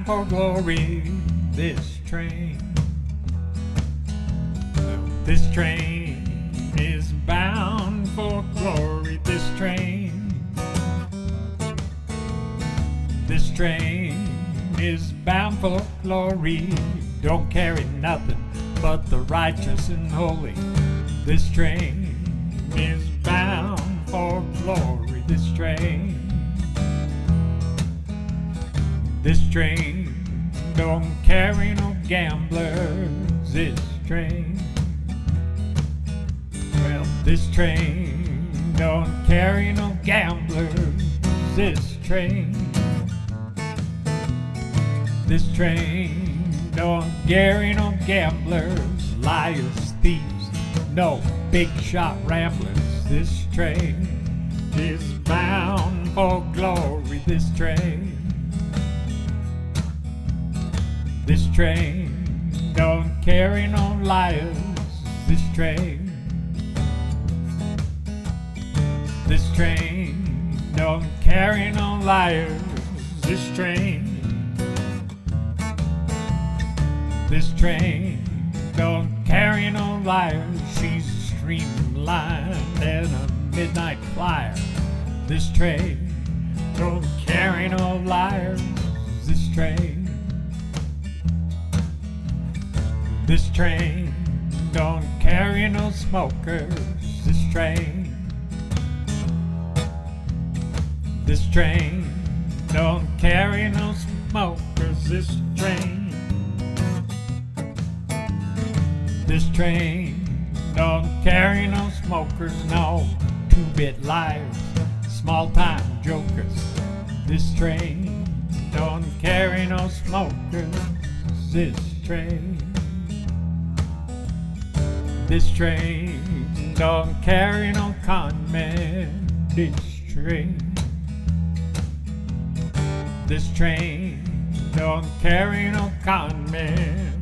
for glory, this train. This train is bound for glory, this train. This train is bound for glory. Don't carry nothing but the righteous and holy. This train is bound for glory, this train. This train don't carry no gamblers, this train. Well, this train don't carry no gamblers, this train. This train don't carry no gamblers, liars, thieves, no big shot ramblers. This train is bound for glory, this train. This train don't carry no liars, this train. This train don't carry no liars, this train. This train don't carry no liars, she's streamlined and a midnight flyer. This train don't carry no liars, this train. This train don't carry no smokers, this train. This train don't carry no smokers, this train. This train don't carry no smokers, no two-bit liars, small-time jokers. This train don't carry no smokers, this train. This train don't carry no con men, this train. This train don't carry no con men,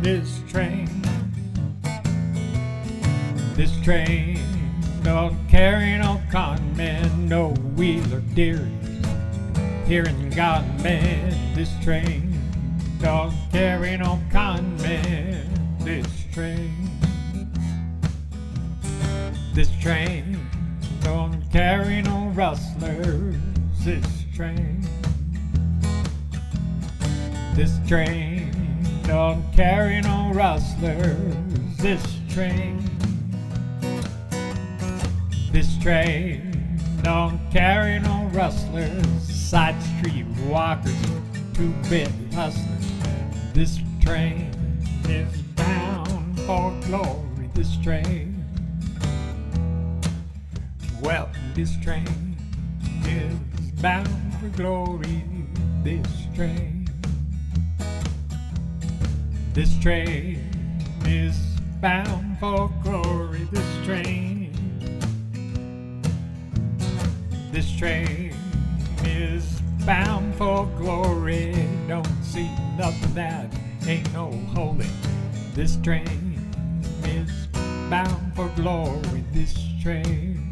this train. This train don't carry no con men, no wheeler dearies, hearing God man. This train don't carry no con men, this train. This train don't carry no rustlers, this train. This train don't carry no rustlers, this train. This train don't carry no rustlers, side street walkers, two-bit hustlers. This train is bound for glory, this train. Well, this train is bound for glory, this train. This train is bound for glory, this train. This train is bound for glory. Don't see nothing that ain't no holy. This train is bound for glory, this train.